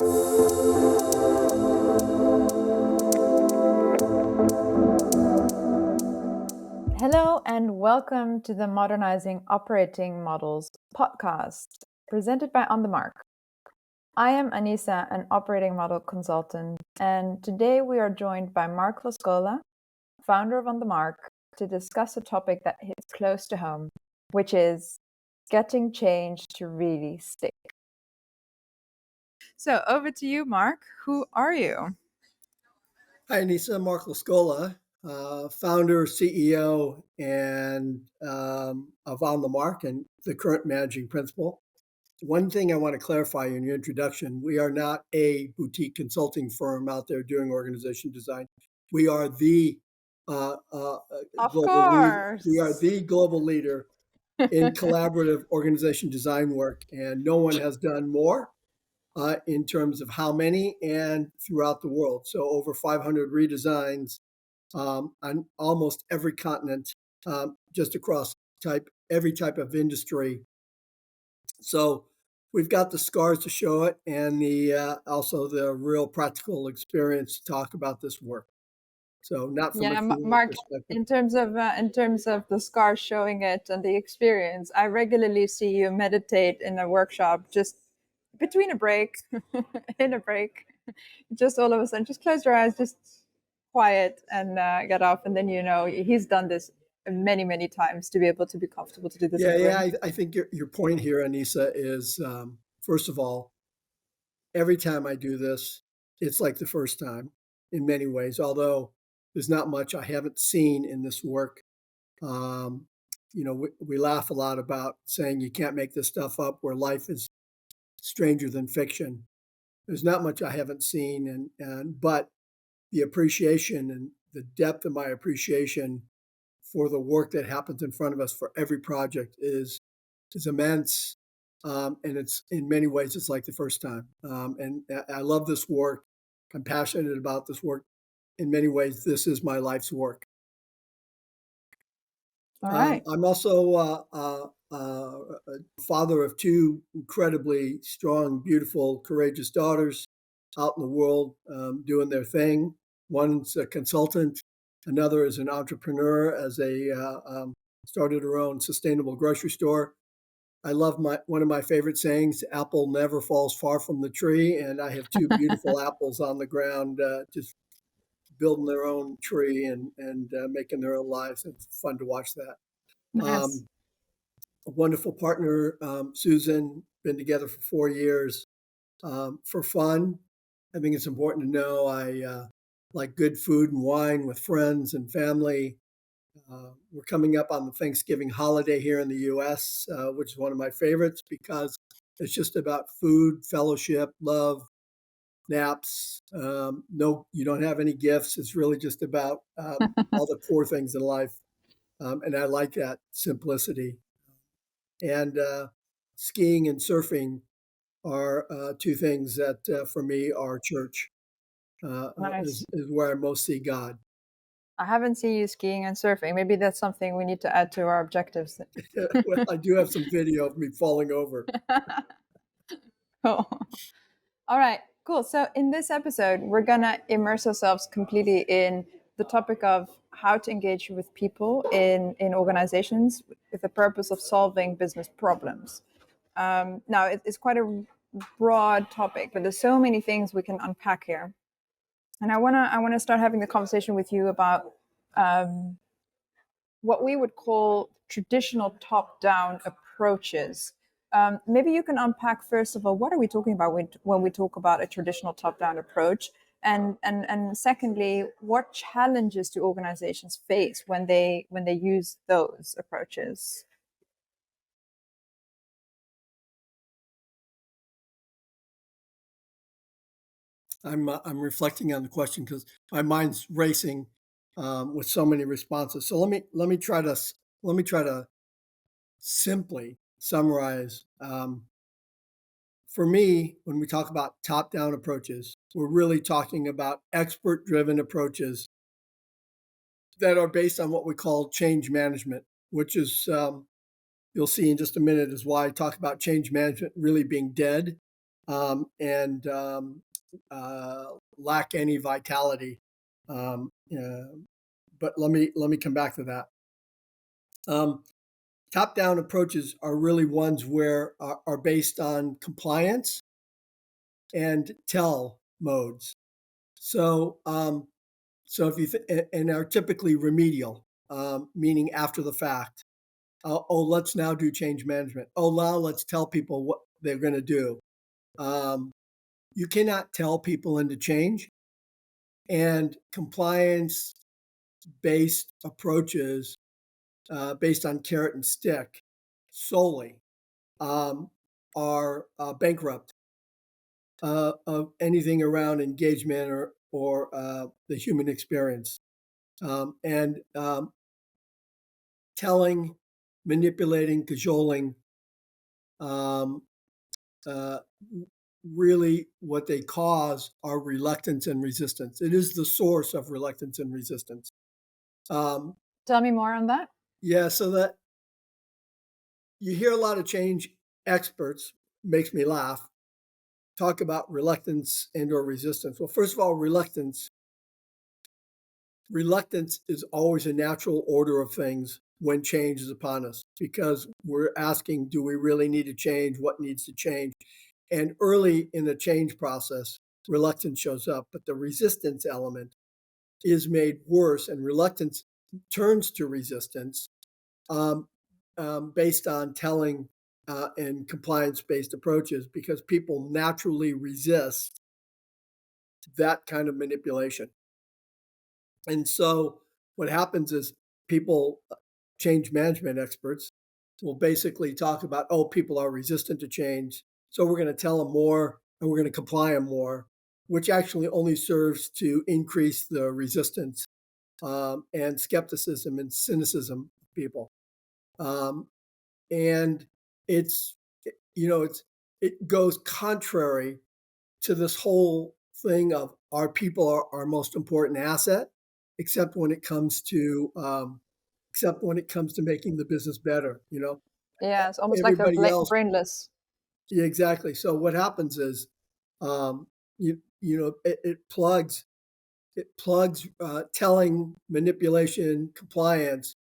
Hello and welcome to the Modernizing Operating Models podcast, presented by On the Mark. I am Anissa, an operating model consultant, and today we are joined by Mark Loscola, founder of On the Mark, to discuss a topic that hits close to home, which is getting change to really stick. So over to you, Mark. Who are you? Hi, Anissa. Mark Lascola, founder, CEO, and of On the Mark and the current managing principal. One thing I want to clarify in your introduction, we are not a boutique consulting firm out there doing organization design. We are the Of global leader. We are course. the global leader in collaborative organization design work, and no one has done more in terms of how many and throughout the world. So over 500 redesigns on almost every continent, just across every type of industry. So we've got the scars to show it, and the also the real practical experience to talk about this work. So not from a Yeah, theory Mark, perspective. in terms of the scars showing it and the experience, I regularly see you meditate in a workshop just between a break, in a break, just all of a sudden, just close your eyes, just quiet and get off, and then he's done this many, many times to be able to be comfortable to do this in Yeah, a yeah. room. I think your point here, Anissa, is first of all, every time I do this, it's like the first time in many ways, although there's not much I haven't seen in this work. Um, we laugh a lot about saying you can't make this stuff up where life is stranger than fiction. There's not much I haven't seen, but the appreciation and the depth of my appreciation for the work that happens in front of us for every project is immense. And it's in many ways it's like the first time. And I love this work. I'm passionate about this work. In many ways, this is my life's work. All right. I'm also a father of two incredibly strong, beautiful, courageous daughters out in the world doing their thing. One's a consultant, another is an entrepreneur as started her own sustainable grocery store. I love one of my favorite sayings: "Apple never falls far from the tree." And I have two beautiful apples on the ground, just building their own tree and making their own lives. It's fun to watch that. Nice. Um, a wonderful partner, Susan, been together for 4 years. For fun, I think it's important to know I like good food and wine with friends and family. We're coming up on the Thanksgiving holiday here in the U.S., which is one of my favorites because it's just about food, fellowship, love, naps. No, you don't have any gifts. It's really just about all the core things in life. And I like that simplicity. And skiing and surfing are two things that for me are church, Nice. is where I most see God. I haven't seen you skiing and surfing. Maybe that's something we need to add to our objectives. Well, I do have some video of me falling over. Cool. All right, cool. So in this episode, we're gonna immerse ourselves completely in the topic of how to engage with people in organizations with the purpose of solving business problems. Now, it's quite a broad topic, but there's so many things we can unpack here. And I wanna start having the conversation with you about um, what we would call traditional top-down approaches. Maybe you can unpack first of all, what are we talking about when we talk about a traditional top-down approach, and secondly, what challenges do organizations face when they use those approaches? I'm reflecting on the question because my mind's racing with so many responses. So let me try to simply summarize. For me, when we talk about top-down approaches, we're really talking about expert-driven approaches that are based on what we call change management, which is you'll see in just a minute is why I talk about change management really being dead. and lack any vitality. Um, uh, but let me come back to that. Um, Top down approaches are really ones where are based on compliance and tell modes. So so if you and are typically remedial, meaning after the fact. Oh, let's now do change management. Oh, now let's tell people what they're going to do. Um, you cannot tell people into change, and compliance based approaches based on carrot and stick solely um, are bankrupt of anything around engagement or the human experience. And telling, manipulating, cajoling, um, uh, really what they cause are reluctance and resistance. It is the source of reluctance and resistance. Um, Tell me more on that. yeah, so that you hear a lot of change experts, makes me laugh, talk about reluctance and or resistance. Well, first of all, reluctance is always a natural order of things when change is upon us because we're asking, do we really need to change? What needs to change? And early in the change process, reluctance shows up, but the resistance element is made worse, and reluctance turns to resistance um, based on telling and compliance based approaches because people naturally resist that kind of manipulation. And so what happens is people, change management experts, will basically talk about, oh, people are resistant to change. So we're going to tell them more and we're going to comply them more, which actually only serves to increase the resistance and skepticism and cynicism of people. Um, and it's, it goes contrary to this whole thing of our people are our most important asset, except when it comes to making the business better. Yeah, it's almost like they're Everybody else, brainless. yeah, exactly. So what happens is, it plugs telling, manipulation, compliance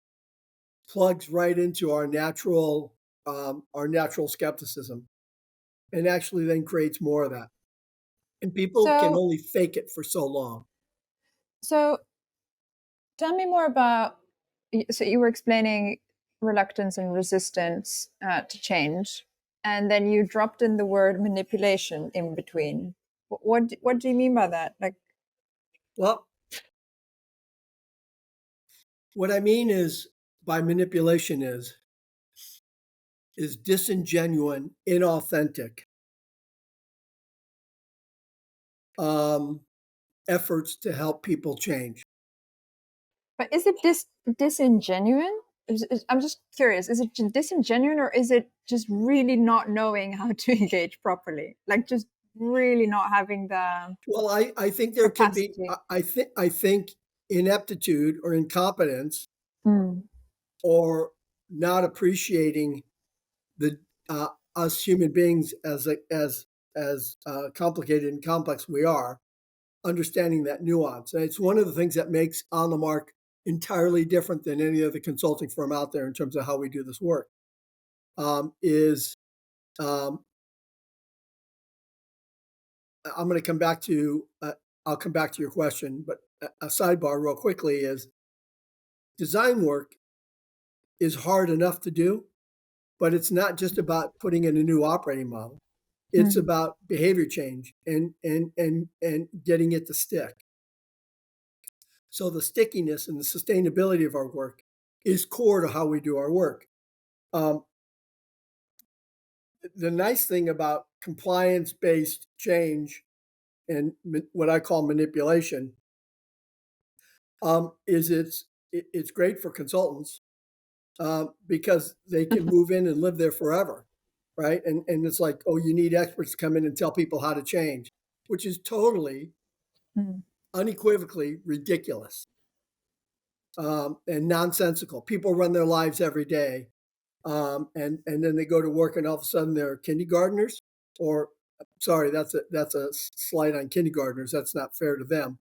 plugs right into our natural skepticism, and actually then creates more of that. And people can So, only fake it for so long. so tell me more about. So you were explaining reluctance and resistance to change, and then you dropped in the word manipulation in between. What do you mean by that? Like, Well, what I mean is by manipulation is disingenuine, inauthentic um, efforts to help people change. but is it disingenuine? I'm just curious. Is it disingenuine, or is it just really not knowing how to engage properly? Like just really not having the Well, I think there can be capacity. I think ineptitude or incompetence Mm. or not appreciating the us human beings as complicated and complex we are, understanding that nuance. And it's one of the things that makes On the Mark entirely different than any other consulting firm out there in terms of how we do this work. Is um, I'm going to come back to I'll come back to your question, but a sidebar real quickly is design work is hard enough to do, but it's not just about putting in a new operating model. It's Mm. about behavior change and getting it to stick. So the stickiness and the sustainability of our work is core to how we do our work. Um, the nice thing about compliance-based change and what I call manipulation is it's great for consultants because they can move in and live there forever, right? And it's like, oh, you need experts to come in and tell people how to change, which is totally Mm. unequivocally ridiculous and nonsensical. People run their lives every day, and then they go to work, and all of a sudden they're kindergartners or Sorry, that's a slight on kindergartners. That's not fair to them.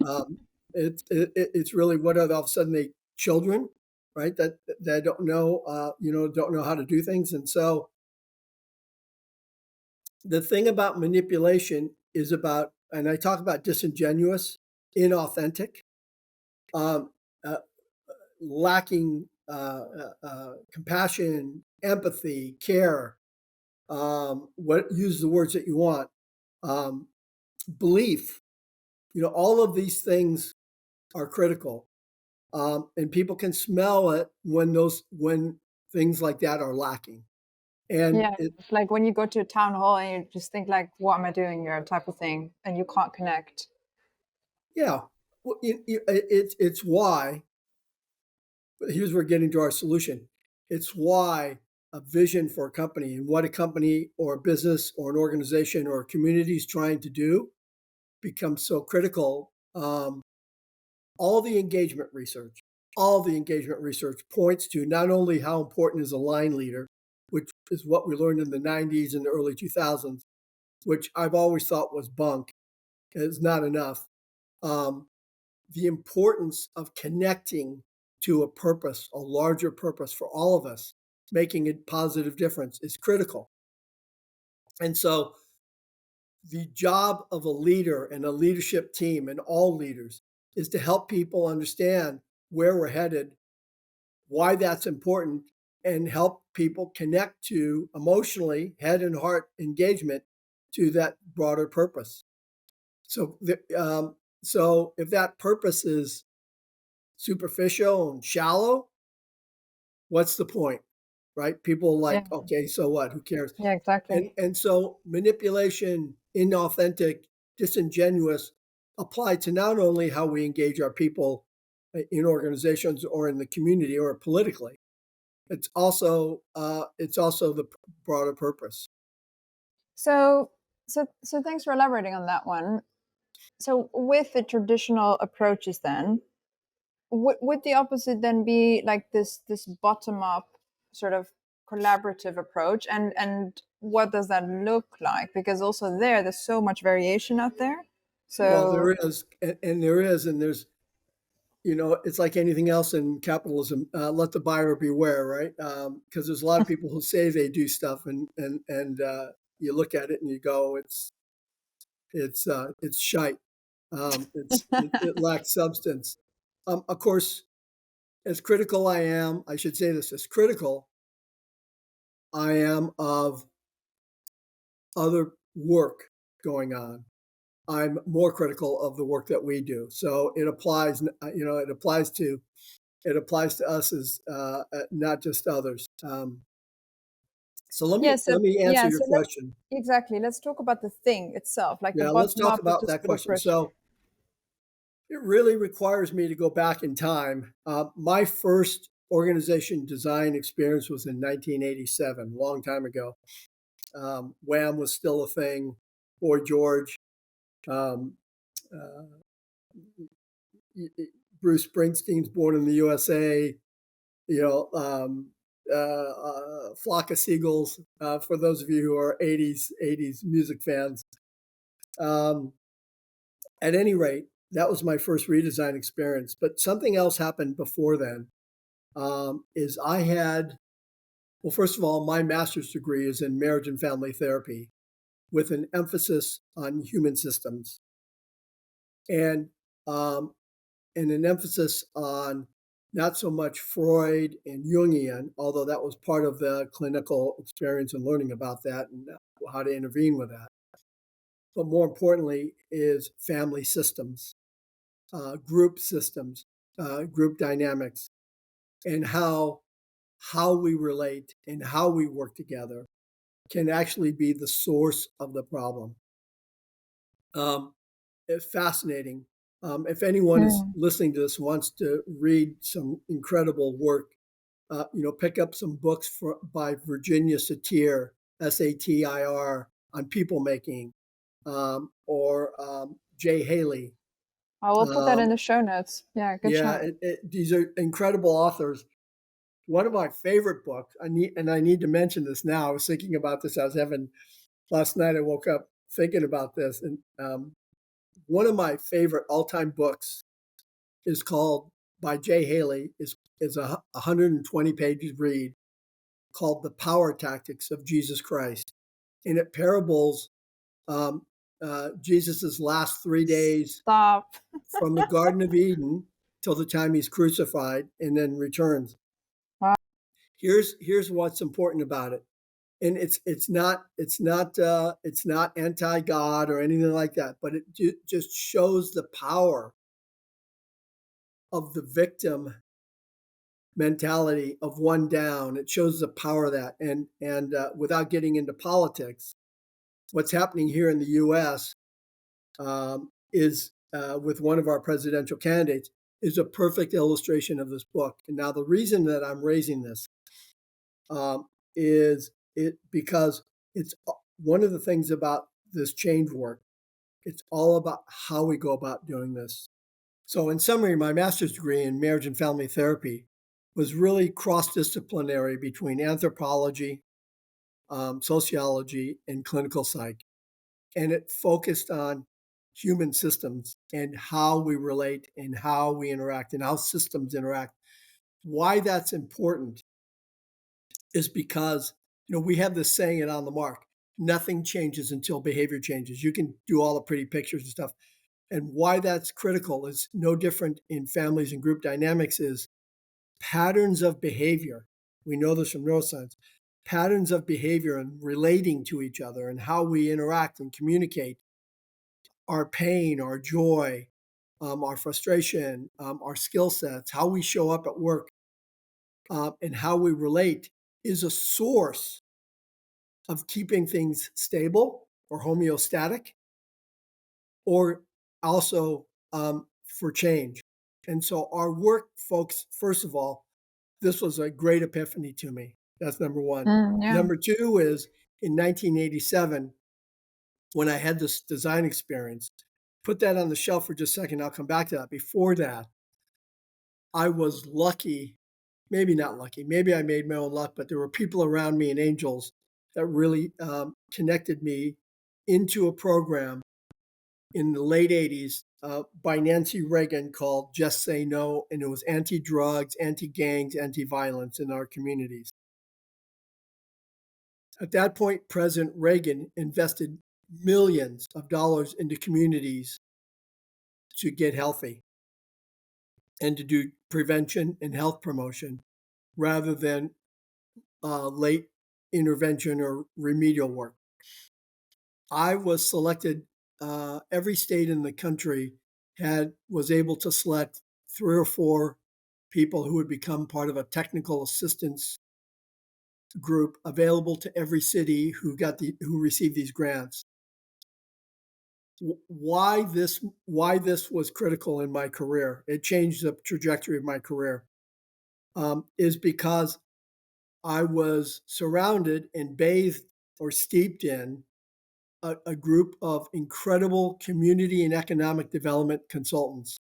Um, it's really what are all of a sudden they children, right? That don't know, don't know how to do things, and so the thing about manipulation is about, and I talk about disingenuous, inauthentic, um, uh, lacking compassion, empathy, care. What use the words that you want, um, belief. All of these things are critical, and people can smell it when things like that are lacking. And Yeah, it's like when you go to a town hall and you just think like, "What am I doing here?" type of thing, and you can't connect. yeah, well, it's why. Here's where we're getting to our solution. It's why a vision for a company and what a company or a business or an organization or a community is trying to do becomes so critical. All the engagement research, all the engagement research points to not only how important is a line leader, which is what we learned in the 90s and the early 2000s, which I've always thought was bunk, is not enough. Um, the importance of connecting to a purpose, a larger purpose for all of us, making a positive difference is critical. And so the job of a leader and a leadership team and all leaders is to help people understand where we're headed, why that's important, and help people connect to emotionally, head and heart engagement to that broader purpose. So, so if that purpose is superficial and shallow, what's the point, right? People Yeah, like, okay, so what? Who cares? yeah, exactly. And so manipulation, inauthentic, disingenuous apply to not only how we engage our people in organizations or in the community or politically. It's also the broader purpose. So, so thanks for elaborating on that one. So, with the traditional approaches, then would the opposite then be like this bottom up sort of collaborative approach, and what does that look like? Because also there's so much variation out there. Well, So there is, and there's it's like anything else in capitalism. Let the buyer beware, right? Because there's a lot of people who say they do stuff, and you look at it and you go, it's shite. It lacks substance. Of course, as critical I am, I should say this: as critical I am of other work going on, I'm more critical of the work that we do. So it applies. It applies to us as not just others. So let yeah, me so let me answer yeah, your so let's question. exactly let's talk about the thing itself, like the Yeah, let's bottom talk up with about the that sort of question. approach. So it really requires me to go back in time. My first organization design experience was in 1987, a long time ago. Wham was still a thing. Boy George, um, uh, Bruce Springsteen's Born in the USA. You know, Flock of Seagulls. For those of you who are '80s music fans. Um, at any rate, that was my first redesign experience. But something else happened before then. Is I had well, first of all, my master's degree is in marriage and family therapy with an emphasis on human systems and um, and an emphasis on not so much Freud and Jungian, although that was part of the clinical experience and learning about that and how to intervene with that. But more importantly, is family systems, group dynamics, and how we relate and how we work together can actually be the source of the problem. Um, it's fascinating. If anyone is Mm. listening to this wants to read some incredible work, pick up some books by Virginia Satir, Satir, on people making, or Jay Haley. I will put that in Um, the show notes. Yeah, good yeah, shout. these are incredible authors. One of my favorite books, I need to mention this now. I was thinking about this. I was having last night I woke up thinking about this, and one of my favorite all-time books is called by Jay Haley is a 120 pages read called "The Power Tactics of Jesus Christ," and it parables um, Jesus's last 3 days Stop. from the Garden of Eden till the time he's crucified and then returns. Wow. Here's what's important about it, and it's not anti God or anything like that, but it just shows the power of the victim mentality of one down. It shows the power of that, and without getting into politics, what's happening here in the U.S. Is with one of our presidential candidates is a perfect illustration of this book. And now the reason that I'm raising this is it because it's one of the things about this change work. It's all about how we go about doing this. So, in summary, my master's degree in marriage and family therapy was really cross-disciplinary between anthropology, sociology, and clinical psych, and it focused on human systems and how we relate and how we interact and how systems interact. Why that's important is because we have this saying it on the mark: nothing changes until behavior changes. You can do all the pretty pictures and stuff, and why that's critical is no different in families and group dynamics. Is patterns of behavior, we know this from neuroscience, patterns of behavior and relating to each other and how we interact and communicate our pain, our joy, our frustration, our skill sets, how we show up at work, and how we relate is a source of keeping things stable or homeostatic, or also for change. And so our work, folks, first of all, this was a great epiphany to me. That's number one. Yeah. Number two is in 1987, when I had this design experience, put that on the shelf for just a second. I'll come back to that. Before that, I was lucky, maybe not lucky, maybe I made my own luck, but there were people around me and angels that really connected me into a program in the late 80s by Nancy Reagan called Just Say No, and it was anti-drugs, anti-gangs, anti-violence in our communities. At that point, President Reagan invested millions of dollars into communities to get healthy and to do prevention and health promotion rather than late intervention or remedial work. I was selected. Every state in the country was able to select 3 or 4 people who would become part of a technical assistance group available to every city who received these grants. Why this was critical in my career, it changed the trajectory of my career, is because I was surrounded and bathed or steeped in a group of incredible community and economic development consultants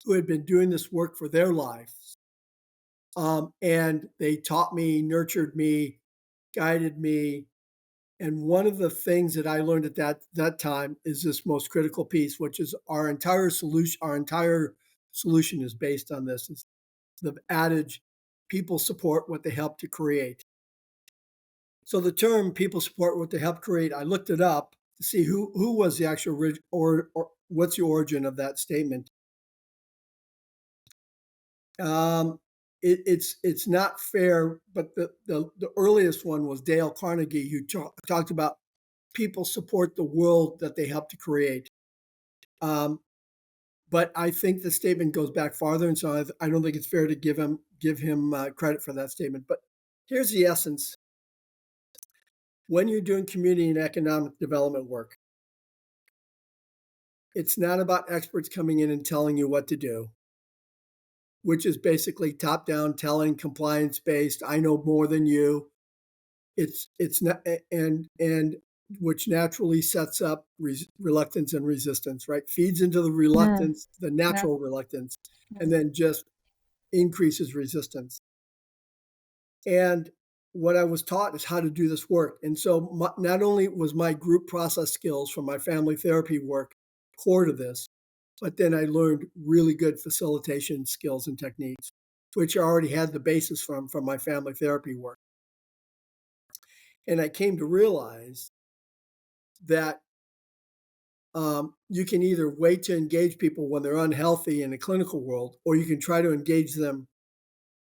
who had been doing this work for their lives. And they taught me, nurtured me, guided me. And one of the things that I learned at that time is this most critical piece, which is our entire solution. Our entire solution is based on this. It's the adage, people support what they help to create. So the term "people support what they help create," I looked it up to see who was the actual or what's the origin of that statement. It's not fair, but the earliest one was Dale Carnegie, who talked about people support the world that they help to create. But I think the statement goes back farther, and so I don't think it's fair to give him credit for that statement. But here's the essence: when you're doing community and economic development work, it's not about experts coming in and telling you what to do, which is basically top down telling, compliance based. I know more than you. It's not, and which naturally sets up reluctance and resistance, right? Feeds into the reluctance, the Yeah. natural reluctance, and then just increases resistance. And what I was taught is how to do this work. And so not only was my group process skills from my family therapy work core to this, but then I learned really good facilitation skills and techniques, which I already had the basis from my family therapy work. And I came to realize that you can either wait to engage people when they're unhealthy in the clinical world, or you can try to engage them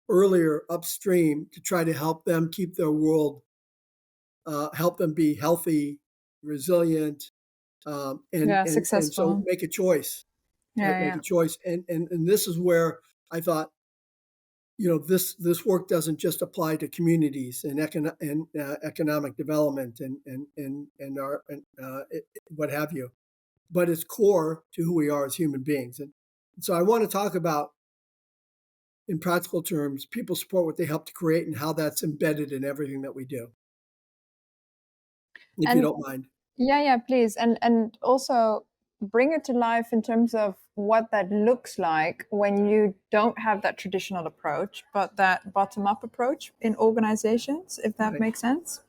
earlier upstream to try to help them keep their world, help them be healthy, resilient, Yeah, and so successful. make a choice, right? Yeah, Make yeah. a choice, and this is where I thought, this work doesn't just apply to communities and economic development and our what have you, but it's core to who we are as human beings. And so I want to talk about, in practical terms, people support what they help to create and how that's embedded in everything that we do, if you And don't mind. yeah, yeah, please. And also bring it to life in terms of what that looks like when you don't have that traditional approach, but that bottom up approach in organizations, if that Right. makes sense.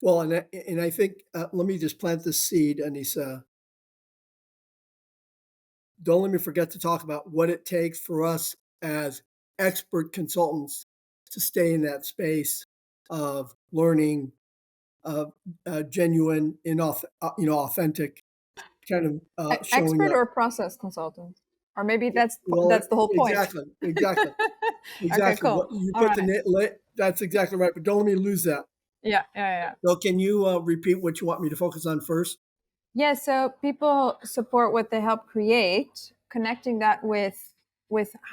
Well, and I think, let me just plant this seed, Anissa. Don't let me forget to talk about what it takes for us as expert consultants to stay in that space of learning, of genuine, authentic kind of showing Expert up. or process consultant? Or maybe Well, that's the whole point. exactly, exactly, Okay, exactly. cool. What you All put right. that's exactly right. But don't let me lose that. Yeah, yeah, yeah. So, can you repeat what you want me to focus on first? Yeah, so people support what they help create, connecting that with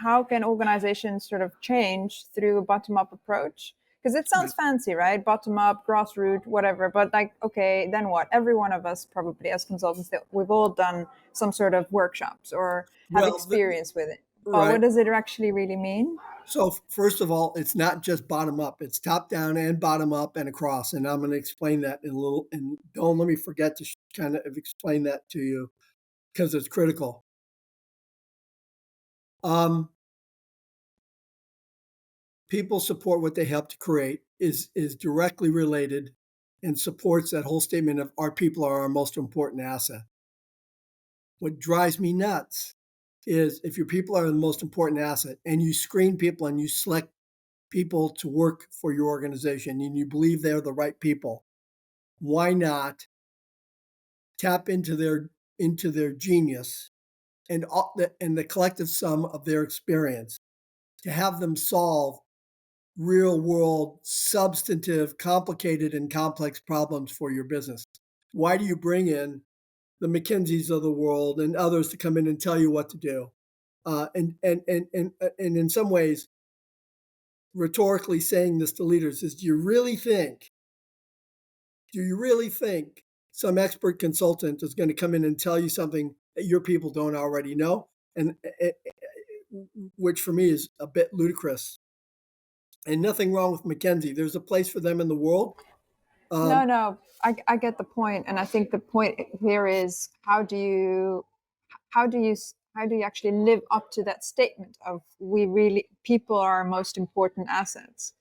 how can organizations sort of change through a bottom up approach? Because it Right. sounds fancy, right? Bottom up, grassroots, whatever. But like, okay, then what? Every one of us probably as consultants that we've all done some sort of workshops or have Well, experience with it. But right. what does it actually really mean? So first of all, it's not just bottom up; it's top down and bottom up and across. And I'm going to explain that in a little. And don't let me forget to kind of explain that to you because it's critical. Um, People support what they help to create is directly related and supports that whole statement of our people are our most important asset. What drives me nuts is if your people are the most important asset and you screen people and you select people to work for your organization and you believe they're the right people, why not tap into their genius and the collective sum of their experience to have them solve real world, substantive, complicated, and complex problems for your business? Why do you bring in the McKinseys of the world and others to come in and tell you what to do? And in some ways, rhetorically saying this to leaders is, do you really think some expert consultant is going to come in and tell you something that your people don't already know? And which for me is a bit ludicrous. And nothing wrong with McKinsey. There's a place for them in the world. No, Um, no, I get the point, and I think the point here is how do you actually live up to that statement of we really people are our most important assets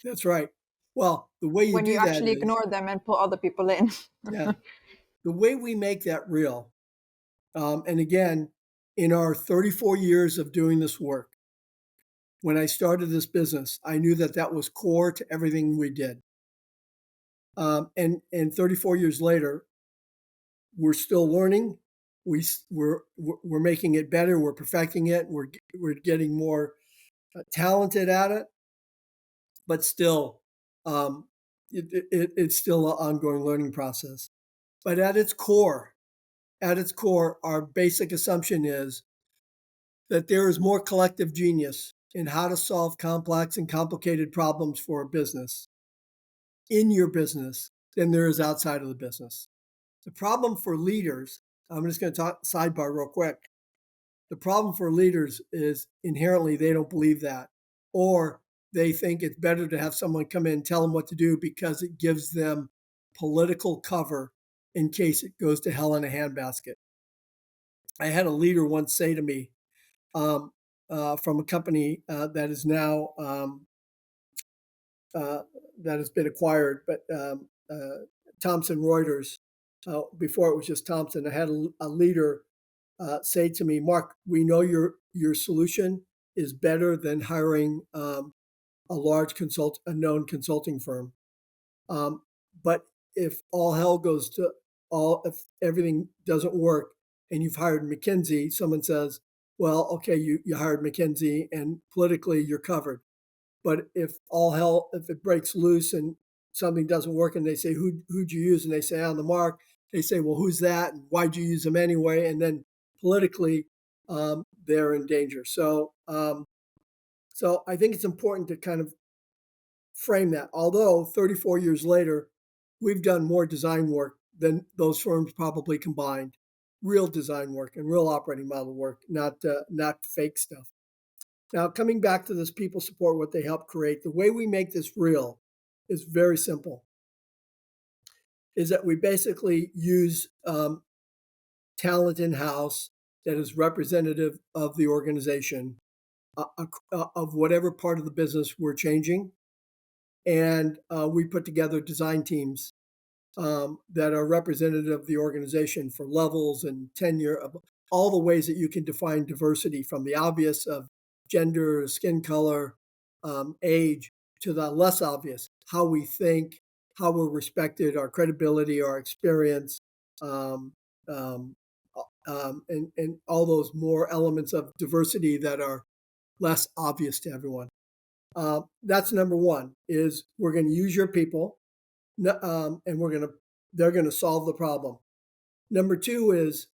that's right. Well, the way you when you do that actually is, ignore them and pull other people in. yeah, the way we make that real. And again, in our 34 years of doing this work, when I started this business, I knew that that was core to everything we did. And 34 years later, we're still learning. We're making it better. We're perfecting it. We're getting more talented at it, but still, um, it's still an ongoing learning process. But at its core, our basic assumption is that there is more collective genius in how to solve complex and complicated problems for a business in your business than there is outside of the business. The problem for leaders, I'm just going to talk sidebar real quick. The problem for leaders is inherently they don't believe that, or they think it's better to have someone come in and tell them what to do because it gives them political cover in case it goes to hell in a handbasket. I had a leader once say to me, from a company that is now that has been acquired, but Thomson Reuters. Before it was just Thomson, I had a leader say to me, "Mark, we know your solution is better than hiring a known consulting firm. Um, but if all hell goes to if everything doesn't work and you've hired McKinsey, someone says, well, okay, you hired McKinsey and politically you're covered. But if it breaks loose and something doesn't work and they say, who'd you use? And they say, on the mark, they say, well, who's that? And why'd you use them anyway? And then politically, they're in danger. So I think it's important to kind of frame that. Although 34 years later, we've done more design work than those firms probably combined. Real design work and real operating model work, not fake stuff. Now, coming back to this people support what they help create, the way we make this real is very simple. Is that we basically use talent in house that is representative of the organization, of whatever part of the business we're changing, and we put together design teams that are representative of the organization for levels and tenure of all the ways that you can define diversity, from the obvious of gender, skin color, age, to the less obvious, how we think, how we're respected, our credibility, our experience, um, um, and all those more elements of diversity that are less obvious to everyone. That's number one. Is we're going to use your people, and they're going to solve the problem. Number two is,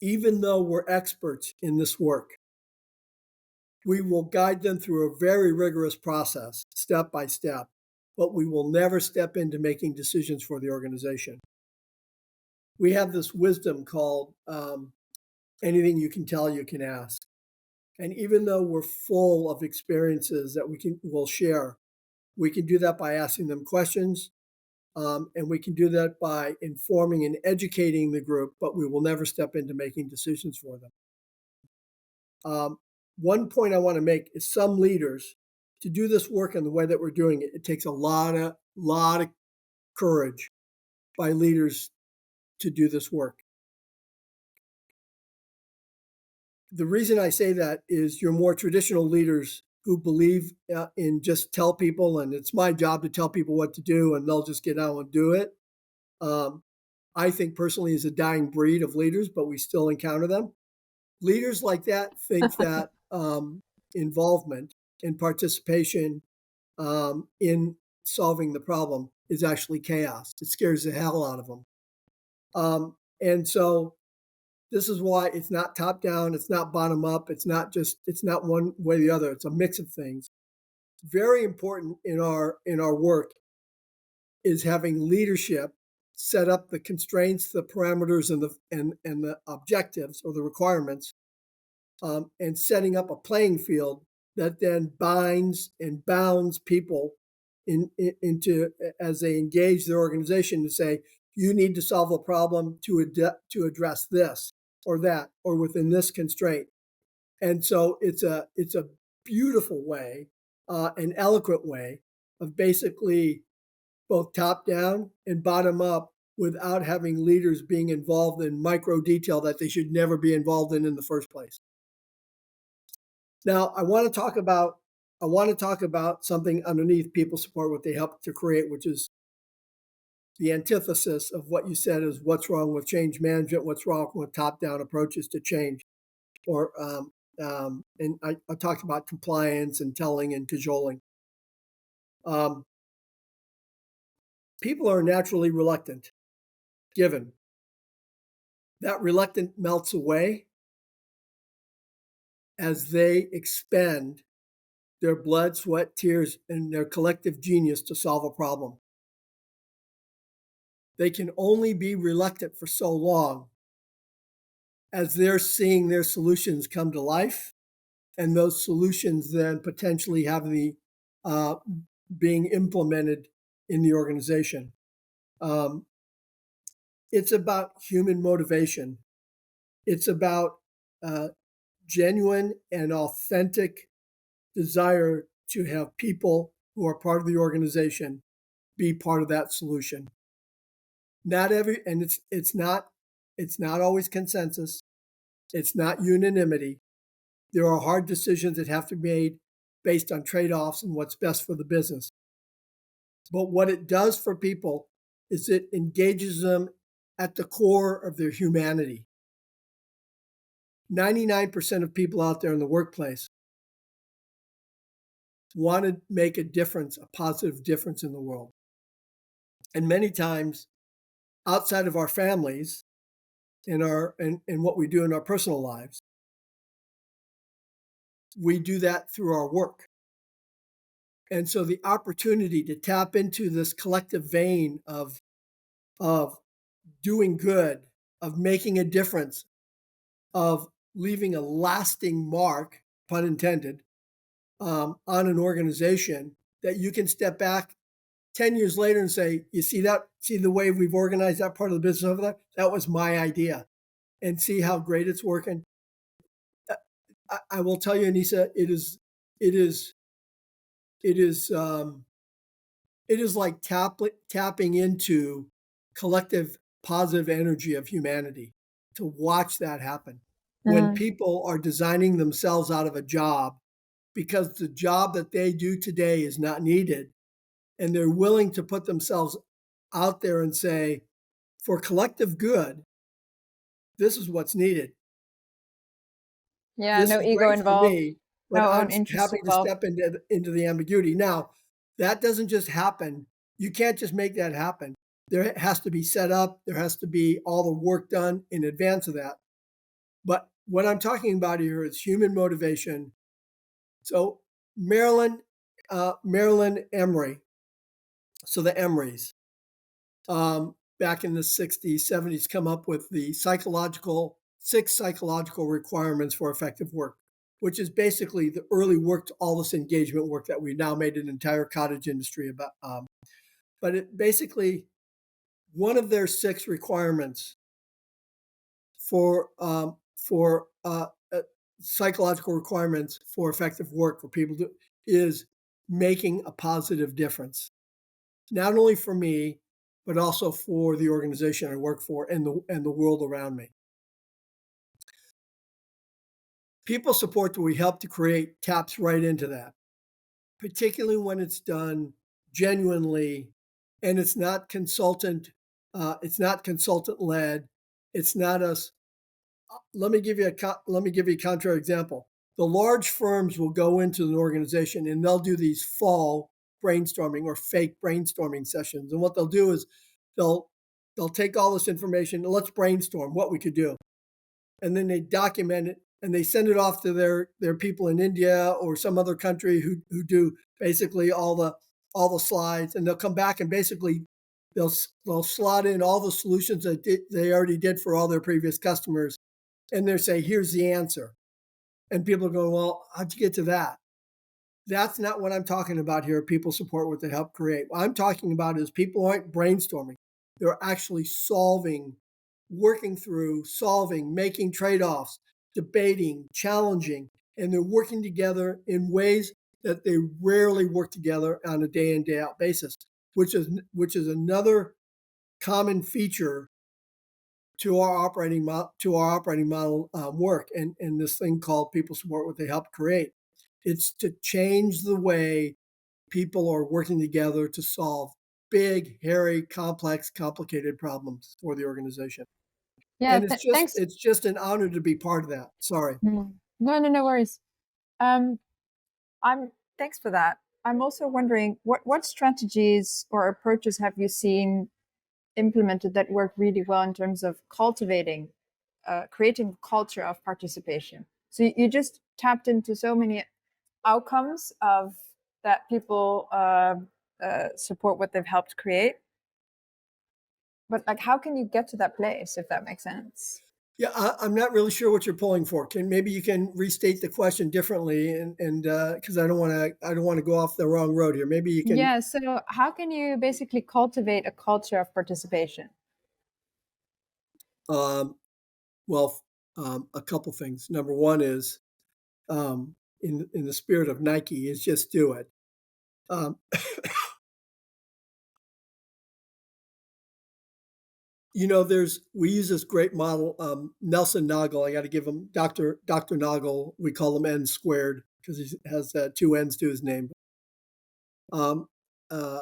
even though we're experts in this work, we will guide them through a very rigorous process, step by step, but we will never step into making decisions for the organization. We have this wisdom called anything you can tell, you can ask. And even though we're full of experiences that we'll share, we can do that by asking them questions, and we can do that by informing and educating the group, but we will never step into making decisions for them. One point I want to make is, some leaders, to do this work in the way that we're doing it, it takes a lot of courage by leaders to do this work. The reason I say that is, your more traditional leaders who believe in just tell people, and it's my job to tell people what to do, and they'll just get out and do it. I think personally is a dying breed of leaders, but we still encounter them. Leaders like that think that involvement and participation in solving the problem is actually chaos. It scares the hell out of them. And so this is why it's not top down, it's not bottom up, it's not one way or the other. It's a mix of things. Very important in our work is having leadership set up the constraints, the parameters, and the objectives or the requirements, and setting up a playing field that then binds and bounds people into, as they engage their organization, to say, you need to solve a problem to address this or that, or within this constraint. And so it's a beautiful way, an eloquent way of basically both top down and bottom up, without having leaders being involved in micro detail that they should never be involved in the first place. Now, I want to talk about something underneath people support what they help to create, which is the antithesis of what you said is what's wrong with change management, what's wrong with top-down approaches to change. And I talked about compliance and telling and cajoling. People are naturally reluctant, given. That reluctance melts away as they expend their blood, sweat, tears, and their collective genius to solve a problem. They can only be reluctant for so long as they're seeing their solutions come to life, and those solutions then potentially have the being implemented in the organization. It's about human motivation. It's about genuine and authentic desire to have people who are part of the organization be part of that solution. Not every, and it's not always consensus. It's not unanimity. There are hard decisions that have to be made based on trade-offs and what's best for the business. But what it does for people is it engages them at the core of their humanity. 99% of people out there in the workplace want to make a difference, a positive difference in the world. And many times outside of our families and what we do in our personal lives, we do that through our work. And so the opportunity to tap into this collective vein of doing good, of making a difference, of leaving a lasting mark, pun intended, on an organization that you can step back 10 years later and say, you see that, see the way we've organized that part of the business over there? That was my idea. And see how great it's working. I will tell you, Anissa, it is, it is, it is like tapping into collective positive energy of humanity to watch that happen. When Mm. people are designing themselves out of a job because the job that they do today is not needed, and they're willing to put themselves out there and say, for collective good, this is what's needed. Yeah, This no is ego great for involved, me, but no I'm own interests happy to involved. step into the ambiguity. Now, that doesn't just happen. You can't just make that happen. There has to be set up, there has to be all the work done in advance of that. But what I'm talking about here is human motivation. So Marilyn, Marilyn Emery, so the Emerys, back in the 60s, 70s, come up with the six psychological requirements for effective work, which is basically the early work to all this engagement work that we've now made an entire cottage industry about. But it basically, one of their six requirements for psychological requirements for effective work for people to, is making a positive difference, not only for me, but also for the organization I work for and the world around me. People support that we help to create taps right into that, particularly when it's done genuinely and it's not consultant led. It's not us. Let me give you a contrary example. The large firms will go into an organization and they'll do these fall brainstorming or fake brainstorming sessions. And what they'll do is they'll they'll take all this information and let's brainstorm what we could do. And then they document it and they send it off to their people in India or some other country who do basically all the slides, and they'll come back and basically they'll slot in all the solutions that they already did for all their previous customers, and they say, here's the answer. And people are going, well, how'd you get to that? That's not what I'm talking about here. People support what they help create. What I'm talking about is people aren't brainstorming. They're actually working through, solving, making trade-offs, debating, challenging, and they're working together in ways that they rarely work together on a day in, day out basis, which is another common feature to our operating model work and this thing called people support what they help create. It's to change the way people are working together to solve big, hairy, complex, complicated problems for the organization. Yeah, And thanks. it's just an honor to be part of that. Sorry. Mm. No, no, no worries. Um, I'm Thanks for that. I'm also wondering what strategies or approaches have you seen implemented that work really well in terms of cultivating, creating a culture of participation. So you just tapped into so many outcomes of that people support what they've helped create. But like, how can you get to that place if that makes sense? Yeah, I'm not really sure what you're pulling for. Maybe you can restate the question differently, and because I don't want to go off the wrong road here. Maybe you can. Yeah. So how can you basically cultivate a culture of participation? Um, well, a couple things. Number one is in the spirit of Nike is just do it. Um, there's we use this great model, Nelson Nagel. I got to give him Dr. Nagel. We call him N squared because he has two N's to his name. Um, uh,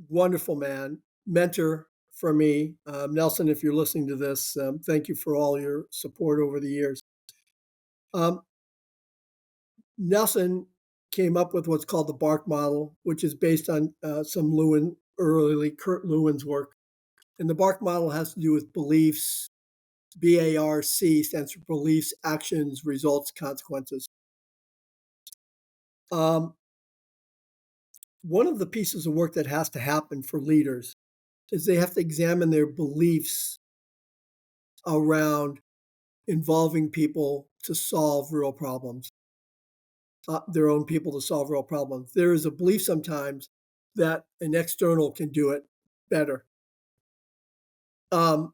Wonderful man, mentor for me. Nelson, if you're listening to this, thank you for all your support over the years. Um, Nelson came up with what's called the BARC model, which is based on some early Kurt Lewin's work. And the BARC model has to do with beliefs. BARC stands for beliefs, actions, results, consequences. Um, One of the pieces of work that has to happen for leaders is they have to examine their beliefs around involving people to solve real problems, their own people to solve real problems. There is a belief sometimes that an external can do it better. Um,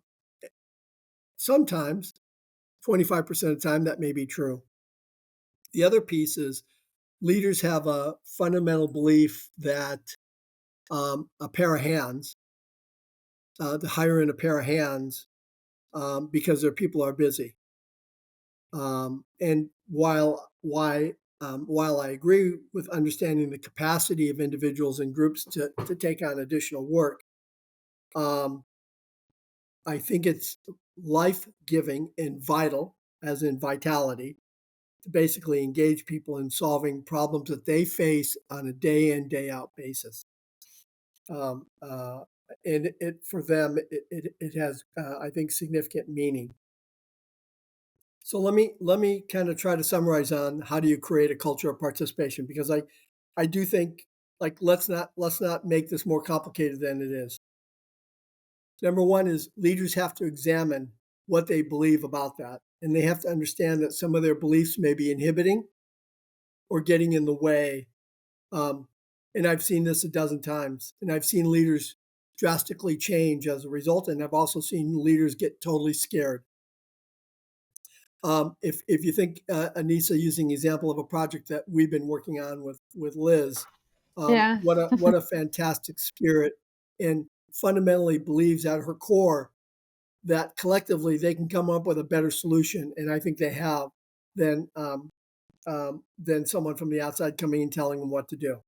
Sometimes, 25% of the time, that may be true. The other piece is leaders have a fundamental belief that a pair of hands, to hire in a pair of hands because their people are busy. And while I agree with understanding the capacity of individuals and groups to take on additional work, um, I think it's life giving and vital, as in vitality, to basically engage people in solving problems that they face on a day in, day out basis. Um, uh, and for them, it has, I think, significant meaning. So let me kind of try to summarize on how do you create a culture of participation, because I do think, like, let's not make this more complicated than it is. Number one is leaders have to examine what they believe about that, and they have to understand that some of their beliefs may be inhibiting or getting in the way. Um, and I've seen this a dozen times, and I've seen leaders drastically change as a result, and I've also seen leaders get totally scared. If you think, Anissa, using the example of a project that we've been working on with Liz, Yeah. what a fantastic spirit, and fundamentally believes at her core that collectively they can come up with a better solution, and I think they have, than than someone from the outside coming and telling them what to do.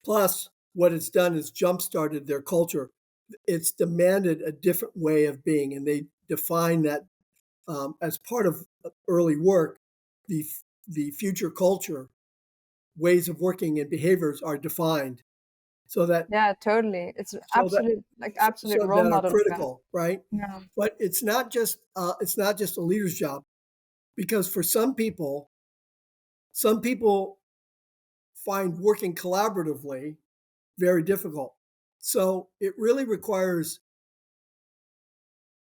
Plus, what it's done is jump started their culture. It's demanded a different way of being, and they define that as part of early work. The the future culture, ways of working, and behaviors are defined so that Yeah, totally. It's so that absolute role that are model of that. critical, right? Yeah. But it's not just a leader's job, because for some people find working collaboratively very difficult. So it really requires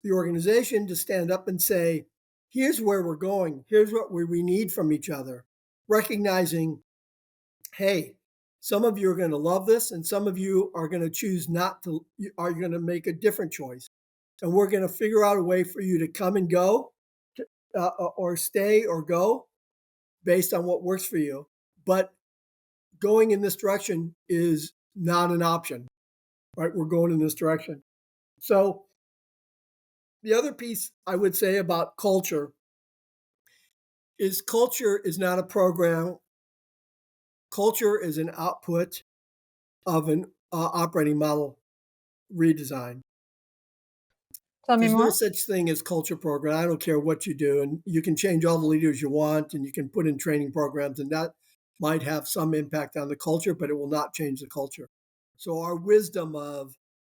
the organization to stand up and say, here's where we're going, here's what we need from each other, recognizing, hey, some of you are going to love this, and some of you are going to choose not to, are going to make a different choice. And we're going to figure out a way for you to come and go, or stay or go based on what works for you. But going in this direction is not an option, right? We're going in this direction. So the other piece I would say about culture is not a program. Culture is an output of an operating model redesign. Tell me There's no more. such thing as culture program. I don't care what you do, and you can change all the leaders you want, and you can put in training programs, and that might have some impact on the culture, but it will not change the culture. So our wisdom of,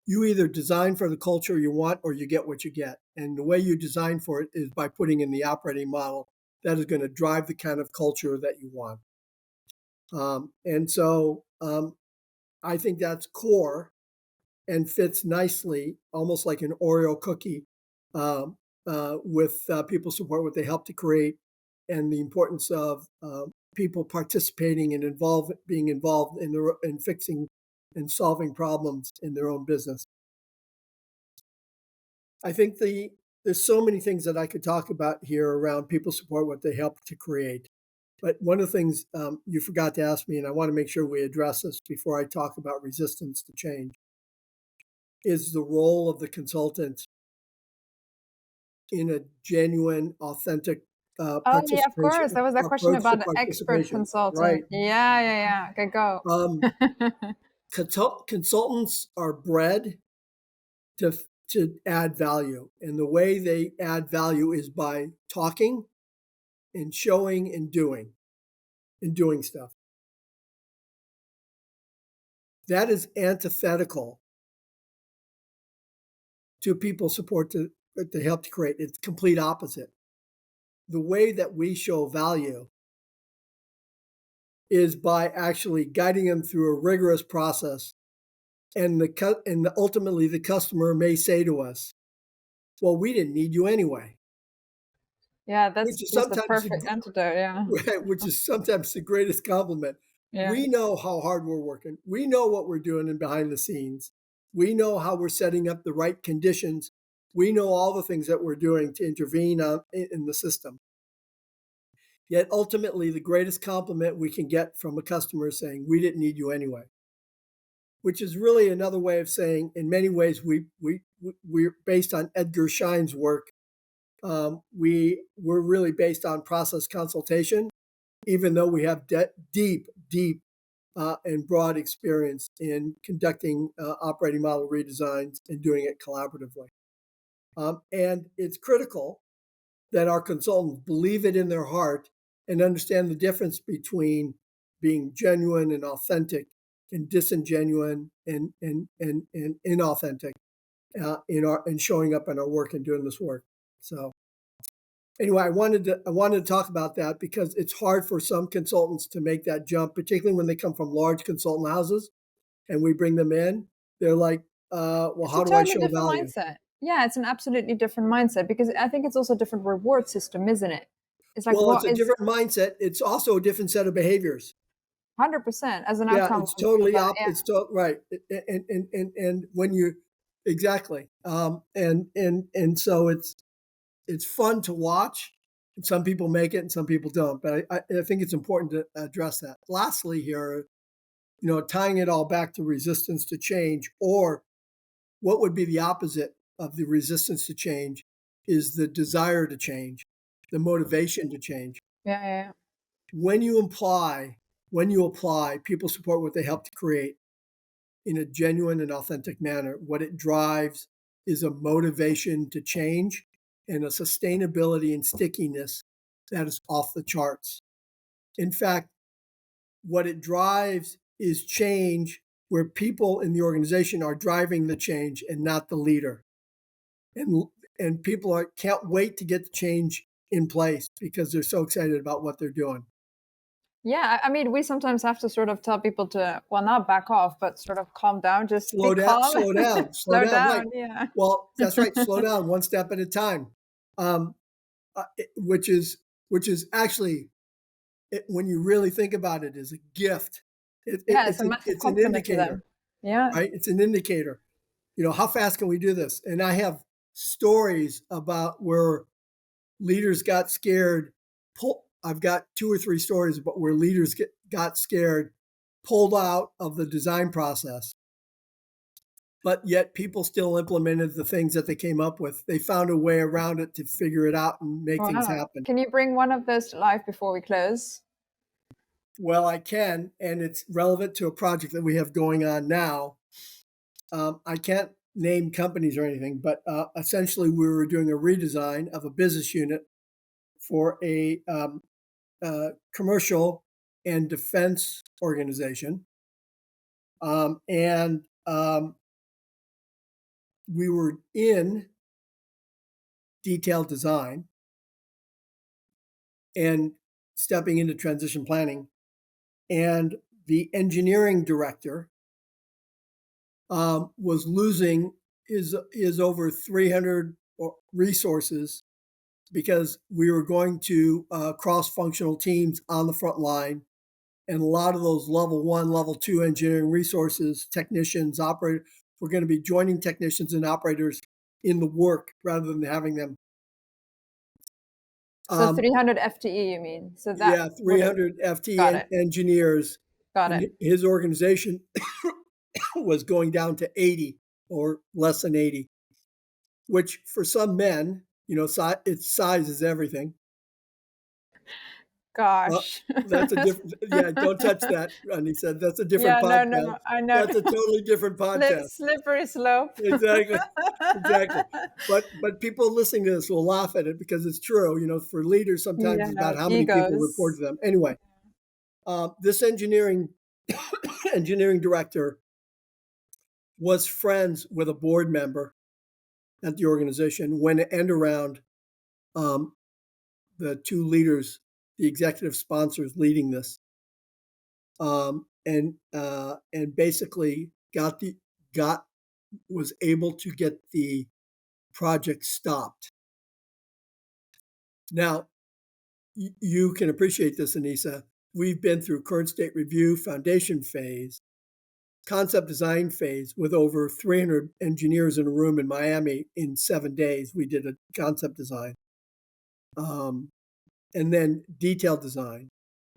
you either design for the culture you want or you get what you get, and the way you design for it is by putting in the operating model that is going to drive the kind of culture that you want. And so I think that's core and fits nicely, almost like an Oreo cookie, um, with people support what they help to create, and the importance of people participating and being involved in fixing and solving problems in their own business. I think there's so many things that I could talk about here around people support what they help to create. But one of the things you forgot to ask me, and I want to make sure we address this before I talk about resistance to change, is the role of the consultant in a genuine, authentic Oh yeah, of participation course. There was that question approach to about the expert participation. Right. consultant. Yeah, yeah, yeah. Okay, go. Um, Consultants are bred to add value, and the way they add value is by talking and showing and doing stuff. That is antithetical to people support that they help to create. It's complete opposite. The way that we show value is by actually guiding them through a rigorous process, and ultimately the customer may say to us, "Well, we didn't need you anyway," Yeah, that's which is just the sometimes perfect antidote. Yeah, right, which is sometimes the greatest compliment. yeah. We know how hard we're working. We know what we're doing in behind the scenes. We know how we're setting up the right conditions. We know all the things that we're doing to intervene in the system. Yet ultimately, the greatest compliment we can get from a customer is saying, "We didn't need you anyway," which is really another way of saying, in many ways, we're based on Edgar Schein's work. We're really based on process consultation, even though we have deep and broad experience in conducting operating model redesigns and doing it collaboratively. And it's critical that our consultants believe it in their heart and understand the difference between being genuine and authentic and disingenuine and inauthentic in showing up in our work and doing this work. So anyway, I wanted to talk about that because it's hard for some consultants to make that jump, particularly when they come from large consultant houses and we bring them in. They're like, "Well, It's a how do I totally show different value?" mindset. Yeah, it's an absolutely different mindset because I think it's also a different reward system, isn't it? It's like Well, it's what a is different mindset. It's also a different set of behaviors. 100% as an Yeah, outcome it's of totally that. up. Yeah. It's right, and when you exactly, and so it's fun to watch. And some people make it, and some people don't. But I think it's important to address that. Lastly, here, tying it all back to resistance to change, or what would be the opposite of the resistance to change, is the desire to change, the motivation to change. Yeah, yeah, When you apply people support what they help to create in a genuine and authentic manner, what it drives is a motivation to change and a sustainability and stickiness that is off the charts. In fact, what it drives is change where people in the organization are driving the change and not the leader. And people can't wait to get the change in place because they're so excited about what they're doing. yeah. I mean, we sometimes have to sort of tell people to, well, not back off, but sort of calm down. Just be Slow down, calm, slow down, slow slow down. Right. down. Yeah. Well, that's right. Slow down one step at a time. Um, which is actually, when you really think about it, is a gift. Yeah, it's a massive It's an compliment to indicator, them. Yeah. right? It's an indicator. How fast can we do this? And I have stories about where leaders got scared. I've got 2 or 3 stories about where leaders got scared, pulled out of the design process, but yet people still implemented the things that they came up with. They found a way around it to figure it out and make things Wow. happen. Can you bring one of those to life before we close? Well, I can, and it's relevant to a project that we have going on now. I can't name companies or anything, but essentially we were doing a redesign of a business unit for a commercial and defense organization. And we were in detailed design and stepping into transition planning. And the engineering director was losing his over 300 resources because we were going to cross-functional teams on the front line, and a lot of those level 1, level 2 engineering resources, technicians, operators, were going to be joining technicians and operators in the work rather than having them So Um, 300 FTE, you mean? So that yeah, would have 300 got FTE it. engineers, Got and it. his organization was going down to 80 or less than 80, which for some men, its size is everything. Uh, Gosh. that's a different, yeah, don't touch that. And he said, that's a different Yeah, no, podcast. no, I know. That's a totally different podcast. Slippery slope. Exactly. Exactly. But people listening to this will laugh at it because it's true. For leaders, sometimes it's Yeah, about how many people report egos. to them. Anyway, this engineering director was friends with a board member at the organization when it ended around um, the two leaders, the executive sponsors leading this, and basically got was able to get the project stopped. Now you can appreciate this, Anissa. We've been through current state review, foundation phase, concept design phase with over 300 engineers in a room in Miami in 7 days. We did a concept design. Um, and then detailed design.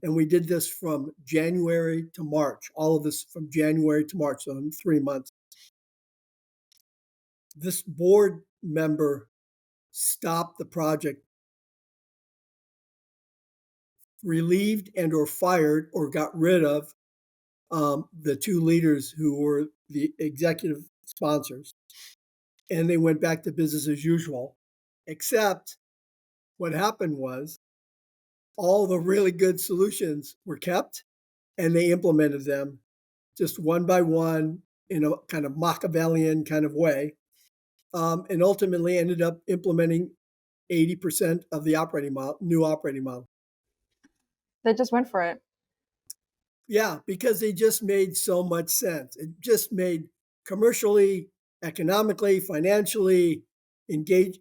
And we did this from January to March, all of this from January to March, so in 3 months. This board member stopped the project, relieved and or fired or got rid of the two leaders who were the executive sponsors. And they went back to business as usual, except what happened was all the really good solutions were kept and they implemented them just one by one in a kind of Machiavellian kind of way, and ultimately ended up implementing 80% of the new operating model. They just went for it. Yeah, because they just made so much sense. It just made commercially, economically, financially, And they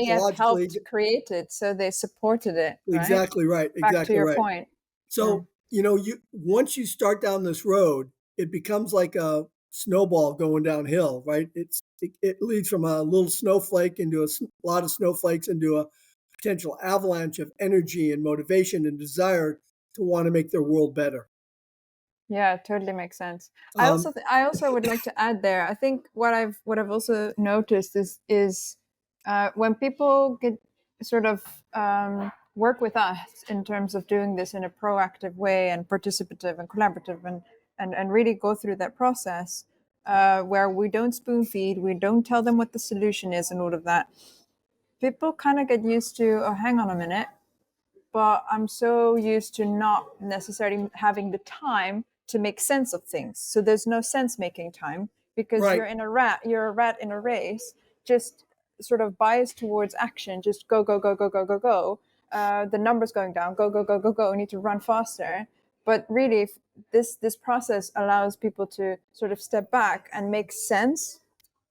have psychologically. helped create it, so they supported it, right? Exactly right. Back to Exactly your right. point. Mm. So, you once you start down this road, it becomes like a snowball going downhill, right? It leads from a little snowflake into lot of snowflakes into a potential avalanche of energy and motivation and desire to want to make their world better. Yeah, it totally makes sense. Um, I also would like to add there. I think what I've also noticed is when people get sort of work with us in terms of doing this in a proactive way and participative and collaborative and really go through that process where we don't spoon feed, we don't tell them what the solution is and all of that. People kind of get used to, oh, hang on a minute, but I'm so used to not necessarily having the time to make sense of things. So there's no sense making time because right. you're a rat in a race, just sort of biased towards action, just go, go, go, go, go, go, go. The numbers going down, go, go, go, go, go. We need to run faster. But really, if this process allows people to sort of step back and make sense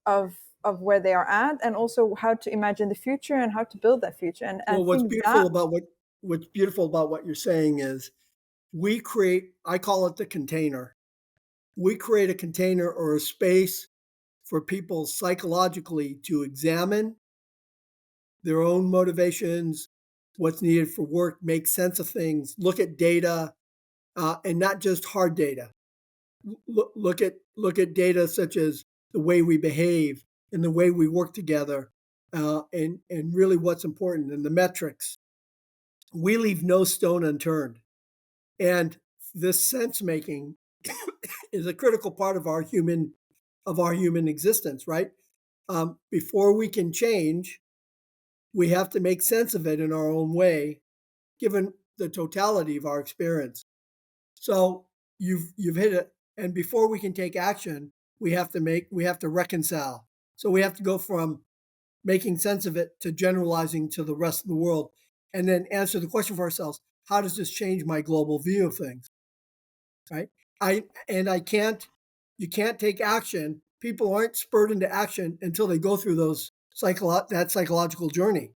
of where they are at and also how to imagine the future and how to build that future. And I Well, think that what's beautiful about what you're saying is I call it the container. We create a container or a space for people psychologically to examine their own motivations, what's needed for work, make sense of things, look at data, and not just hard data. Look at data such as the way we behave and the way we work together, and really what's important and the metrics. We leave no stone unturned, and this sense making is a critical part of our human existence. Right? Before we can change, we have to make sense of it in our own way, given the totality of our experience. So you've hit it. And before we can take action, we have to reconcile. So we have to go from making sense of it to generalizing to the rest of the world, and then answer the question for ourselves: how does this change my global view of things? Right? I can't. You can't take action. People aren't spurred into action until they go through that psychological journey.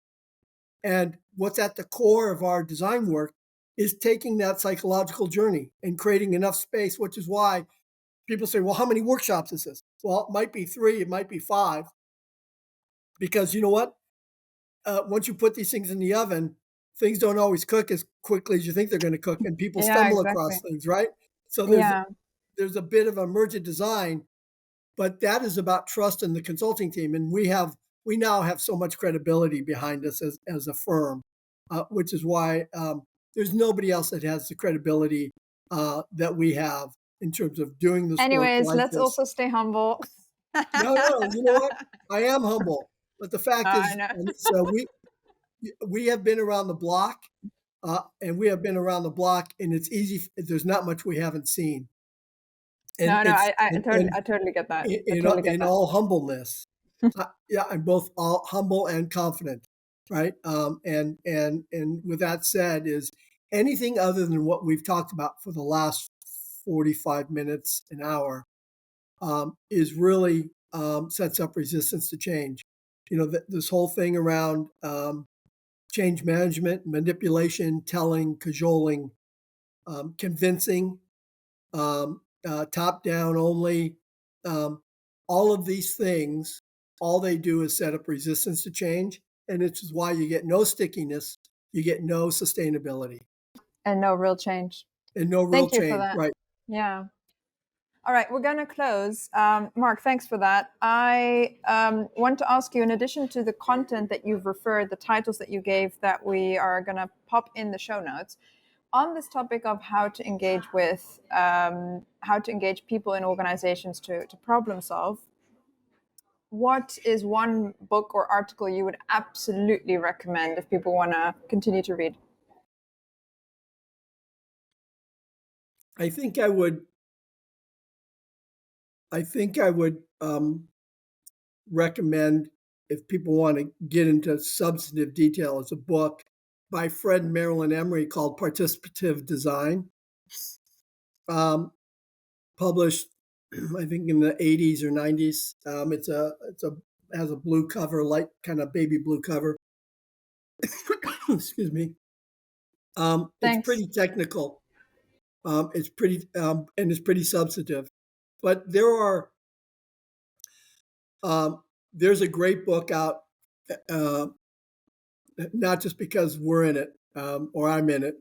And what's at the core of our design work is taking that psychological journey and creating enough space, which is why people say, well, how many workshops is this? Well, it might be 3, it might be 5, because you know what? Once you put these things in the oven, things don't always cook as quickly as you think they're going to cook, and people Yeah, stumble exactly. across things, right? So Yeah. there's a bit of emergent design, but that is about trust in the consulting team, and we now have so much credibility behind us as a firm, which is why there's nobody else that has the credibility that we have in terms of doing this work Anyways, like let's this. also stay humble. No, no, you know what? I am humble, but the fact I is, know. and so we have been around the block, and we have been around the block, and it's easy. There's not much we haven't seen, and No, no, it's I totally get that. I in totally get in that. all humbleness. Yeah, I'm both all humble and confident, right? And with that said, is anything other than what we've talked about for the last 45 minutes, an hour, is really sets up resistance to change. You know, this whole thing around change management, manipulation, telling, cajoling, convincing, top down only. Um, all of these things, all they do is set up resistance to change. And it's why you get no stickiness, you get no sustainability, And no real change. and no real Thank you for change, that. right? Yeah. All right, we're going to close. Mark, thanks for that. I want to ask you, in addition to the content that you've referred, the titles that you gave that we are going to pop in the show notes, on this topic of how to engage people in organizations to problem solve, what is one book or article you would absolutely recommend if people want to continue to read? I think I would. I think I would recommend, if people want to get into substantive detail, it's a book by Fred and Marilyn Emery called Participative Design, um, published I think in the 80s or 90s. It's a has a blue cover, light kind of baby blue cover. Excuse me. It's Thanks. pretty technical. It's pretty and it's pretty substantive. But um, there's a great book out, uh, not just because we're in it or I'm in it.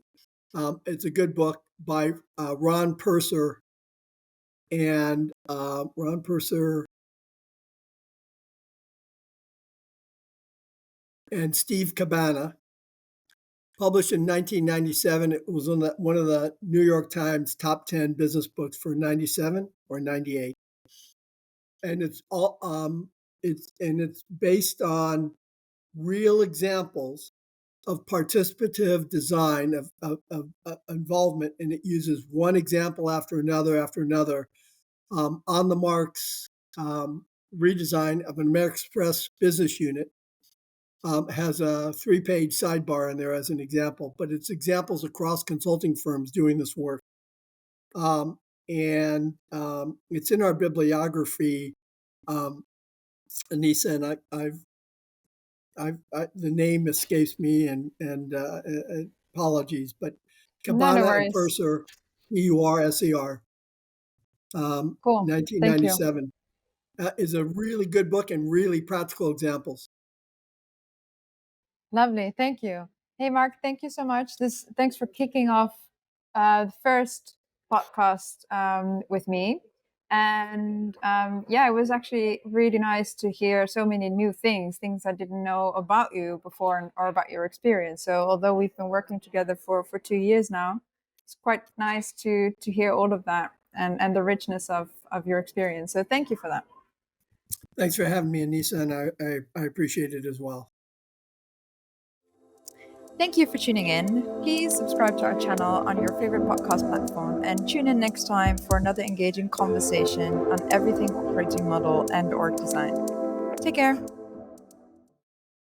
It's a good book by Ron Purser and Ron Purser and Steve Cabana, published in 1997. It was on one of the New York Times top 10 business books for 97 or 98. And it's based on real examples of participative design of involvement, and it uses one example after another. On the Marks redesign of an American Express business unit has a 3-page sidebar in there as an example, but it's examples across consulting firms doing this work. And it's in our bibliography, um, Anissa, and the name escapes me, and apologies, but No, no Cabana and worries. Purser, Purser, Cool. Thank you. 1997, is a really good book and really practical examples. Lovely. Thank you. Hey, Mark, thank you so much. Thanks for kicking off the first podcast with me. And yeah, it was actually really nice to hear so many new things I didn't know about you before or about your experience. So although we've been working together for 2 years now, it's quite nice to hear all of that and the richness of your experience. So thank you for that. Thanks for having me, Anissa, and I appreciate it as well. Thank you for tuning in. Please subscribe to our channel on your favorite podcast platform and tune in next time for another engaging conversation on everything operating model and org design. Take care.